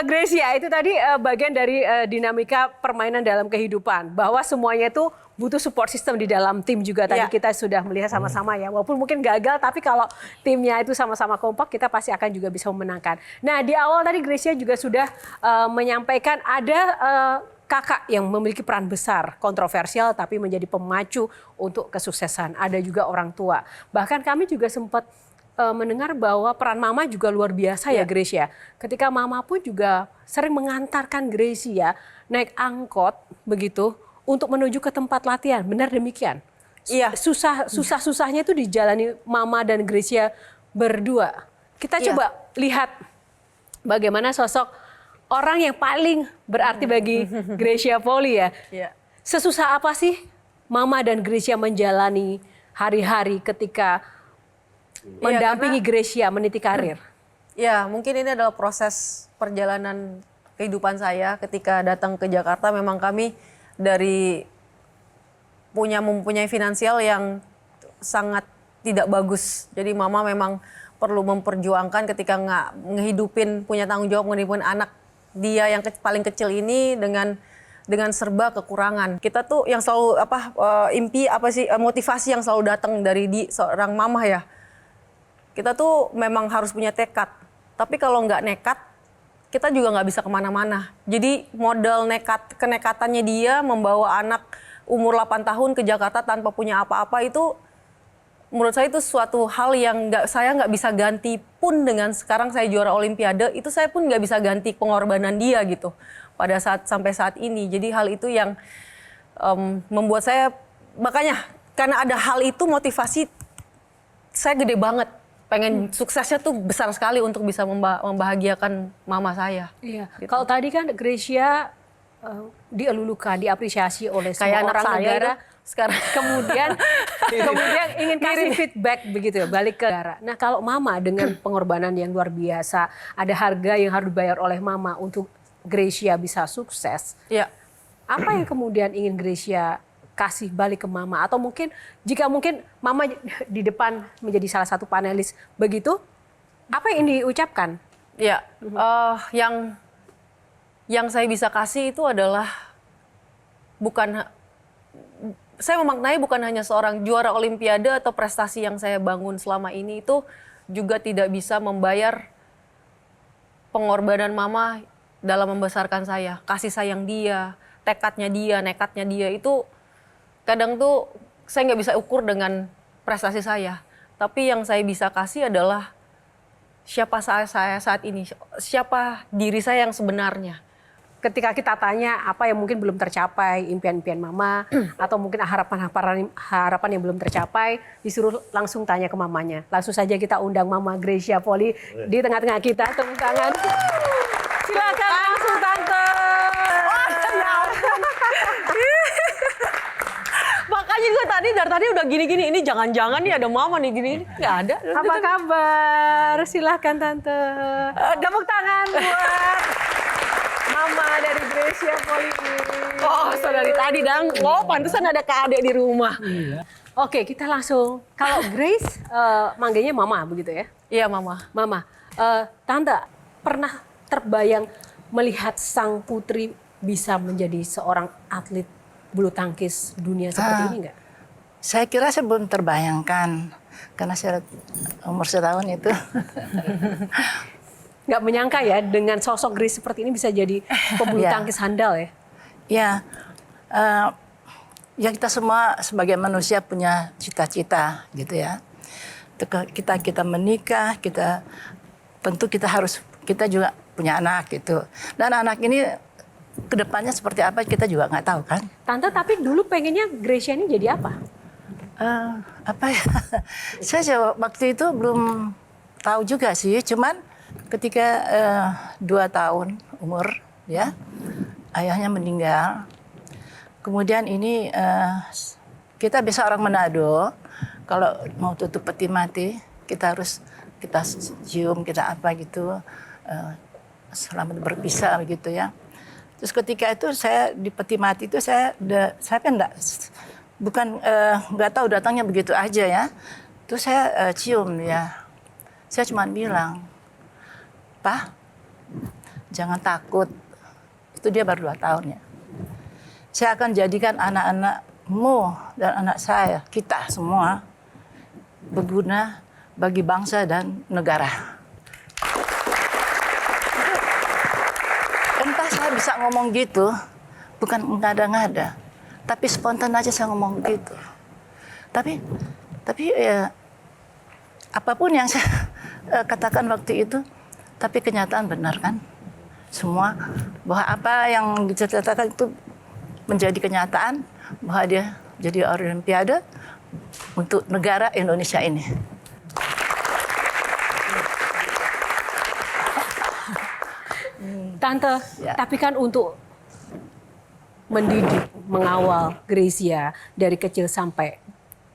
Gracia, itu tadi bagian dari dinamika permainan dalam kehidupan. Bahwa semuanya itu butuh support system di dalam tim juga. Tadi kita sudah melihat sama-sama ya. Walaupun mungkin gagal, tapi kalau timnya itu sama-sama kompak, kita pasti akan juga bisa memenangkan. Nah, di awal tadi Gracia juga sudah menyampaikan ada kakak yang memiliki peran besar, kontroversial tapi menjadi pemacu untuk kesuksesan. Ada juga orang tua. Bahkan kami juga sempat mendengar bahwa peran mama juga luar biasa ya Gracia. Ketika mama pun juga sering mengantarkan Gracia naik angkot begitu untuk menuju ke tempat latihan. Benar demikian? Iya. Susah-susahnya itu dijalani mama dan Gracia berdua. Kita coba lihat bagaimana sosok orang yang paling berarti bagi Gracia Poli ya. Sesusah apa sih mama dan Gracia menjalani hari-hari ketika mendampingi Gracia meniti karir? Ya, mungkin ini adalah proses perjalanan kehidupan saya ketika datang ke Jakarta. Memang kami dari mempunyai finansial yang sangat tidak bagus. Jadi mama memang perlu memperjuangkan ketika nggak ngehidupin, punya tanggung jawab ngehidupin anak dia yang paling kecil ini dengan serba kekurangan. Kita tuh yang selalu motivasi yang selalu datang dari seorang mama ya. Kita tuh memang harus punya tekad. Tapi kalau nggak nekat, kita juga nggak bisa kemana-mana. Jadi modal kenekatannya dia membawa anak umur 8 tahun ke Jakarta tanpa punya apa-apa itu, menurut saya itu suatu hal yang saya nggak bisa ganti pun dengan sekarang saya juara Olimpiade, itu saya pun nggak bisa ganti pengorbanan dia gitu pada sampai saat ini. Jadi hal itu yang membuat saya, makanya karena ada hal itu motivasi saya gede banget. Pengen suksesnya tuh besar sekali untuk bisa membahagiakan mama saya. Iya. Gitu. Kalau tadi kan Gracia dielulukan, diapresiasi oleh semua orang negara. Sekarang kemudian ingin kasih feedback begitu ya, balik ke negara. Nah, kalau mama dengan pengorbanan yang luar biasa, ada harga yang harus dibayar oleh mama untuk Gracia bisa sukses. Ya. Apa yang kemudian ingin Gracia kasih balik ke mama, atau mungkin jika mungkin mama di depan menjadi salah satu panelis begitu, apa yang diucapkan? Ya, yang saya bisa kasih itu adalah saya memaknai bukan hanya seorang juara Olimpiade atau prestasi yang saya bangun selama ini itu juga tidak bisa membayar pengorbanan mama dalam membesarkan saya, kasih sayang dia, nekatnya dia itu. Kadang tuh saya nggak bisa ukur dengan prestasi saya. Tapi yang saya bisa kasih adalah siapa saya saat ini, siapa diri saya yang sebenarnya. Ketika kita tanya apa yang mungkin belum tercapai, impian-impian mama, atau mungkin harapan yang belum tercapai, disuruh langsung tanya ke mamanya. Langsung saja kita undang Mama Gracia Poli di tengah-tengah kita. Tepuk tangan. Silakan langsung Tante. Makanya juga dari tadi udah gini-gini, ini jangan-jangan nih ada mama nih gini, nggak ada. Apa kabar? Silahkan Tante. Tepuk tangan buat Mama dari Gracia Poli. Oh, saudari tadi dang. Oh, pantesan ada Kak Ade di rumah. Iya. Oke, kita langsung. Kalau Grace manggilnya Mama begitu ya? Iya, Mama. Mama, Tante pernah terbayang melihat sang putri bisa menjadi seorang atlet bulu tangkis dunia seperti ini nggak? Saya kira saya belum terbayangkan karena saya umur setahun itu. Nggak menyangka ya dengan sosok Grace seperti ini bisa jadi pebulu tangkis handal ya? Ya, ya kita semua sebagai manusia punya cita-cita gitu ya. Kita menikah, tentu kita juga punya anak gitu. Dan anak ini kedepannya seperti apa kita juga nggak tahu kan. Tante tapi dulu pengennya Gracia ini jadi apa? Apa ya? Saya waktu itu belum tahu juga sih. Cuman ketika 2 tahun umur ya ayahnya meninggal. Kemudian ini kita biasa orang Manado kalau mau tutup peti mati kita cium kita apa gitu selamat berpisah gitu ya. Terus ketika itu saya di peti mati itu saya kan nggak tahu datangnya begitu aja ya. Terus saya cium ya. Saya cuma bilang, "Pak, jangan takut. Itu dia baru 2 tahun ya. Saya akan jadikan anak-anakmu dan anak saya, kita semua, berguna bagi bangsa dan negara. Entah saya bisa ngomong gitu, bukan mengada-ngada, tapi spontan aja saya ngomong gitu. Tapi ya, apapun yang saya katakan waktu itu, tapi kenyataan benar kan? Semua bahwa apa yang diceritakan itu menjadi kenyataan, bahwa dia jadi Olimpiade untuk negara Indonesia ini. Tante, Ya. tapi kan untuk mendidik, mengawal Gracia dari kecil sampai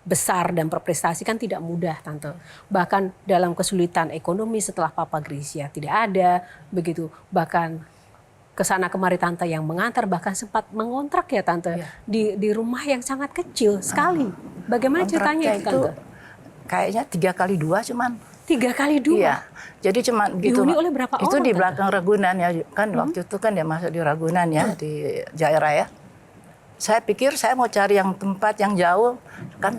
besar dan berprestasi kan tidak mudah, Tante. Bahkan dalam kesulitan ekonomi setelah Papa Gracia tidak ada, begitu. Bahkan kesana kemari Tante yang mengantar, bahkan sempat mengontrak ya Tante, Ya. di rumah yang sangat kecil sekali. Bagaimana ceritanya itu, Tante? Kayaknya 3x2 cuman. 3x2? Iya, jadi cuman gitu. Dihuni oleh berapa itu orang, di Tante? belakang Ragunan ya, kan waktu itu kan dia masuk di Ragunan ya, di Jaya Raya. Saya pikir saya mau cari yang tempat yang jauh, kan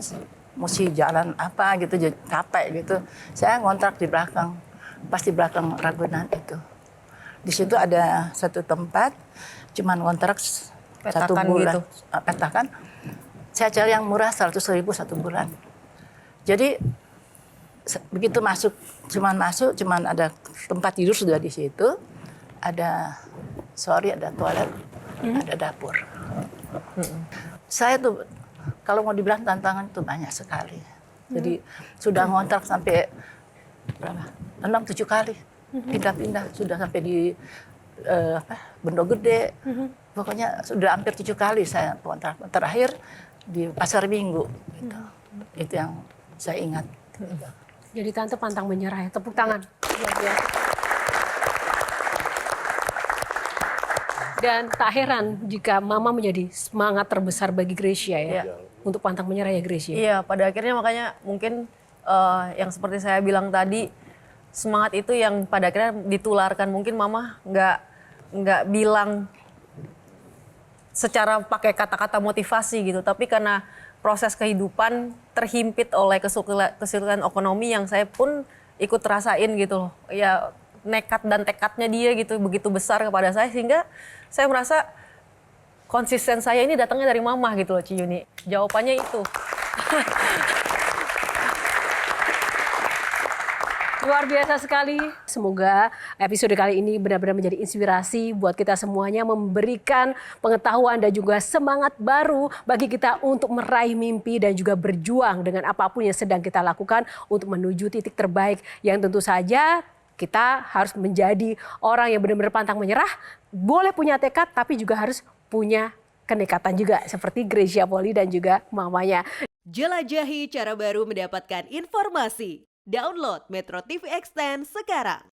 mesti jalan apa gitu, capek gitu. Saya ngontrak di belakang, pas di belakang Ragunan itu. Di situ ada satu tempat, cuman ngontrak 1 Petakan bulan. gitu. Petakan. Saya cari yang murah 100.000 1 bulan. Jadi begitu masuk, cuman ada tempat tidur sudah di situ, ada ada toilet, ada dapur. Saya tuh kalau mau dibilang tantangan itu banyak sekali. Jadi sudah ngontrak sampai berapa? 6-7 kali. Pindah-pindah sudah sampai di Bendo Gede. Pokoknya sudah hampir 7 kali saya kontrak. Terakhir di Pasar Minggu gitu. Itu yang saya ingat. Jadi Tante pantang menyerah ya, tepuk tangan. Luar biasa. Dan tak heran jika Mama menjadi semangat terbesar bagi Gracia ya. Iya. Untuk pantang menyerah ya Gracia. Iya, pada akhirnya makanya mungkin yang seperti saya bilang tadi, semangat itu yang pada akhirnya ditularkan. Mungkin Mama nggak bilang secara pakai kata-kata motivasi gitu, tapi karena proses kehidupan terhimpit oleh kesulitan ekonomi yang saya pun ikut rasain gitu loh. Ya nekat dan tekadnya dia gitu begitu besar kepada saya, sehingga saya merasa konsisten saya ini datangnya dari Mama gitu loh, Ci Yuni. Jawabannya itu. Luar biasa sekali. Semoga episode kali ini benar-benar menjadi inspirasi buat kita semuanya, memberikan pengetahuan dan juga semangat baru bagi kita untuk meraih mimpi dan juga berjuang dengan apapun yang sedang kita lakukan untuk menuju titik terbaik yang tentu saja kita harus menjadi orang yang benar-benar pantang menyerah, boleh punya tekad tapi juga harus punya kenekatan juga seperti Gracia Poli dan juga mamanya. Jelajahi cara baru mendapatkan informasi. Download Metro TV Extend sekarang.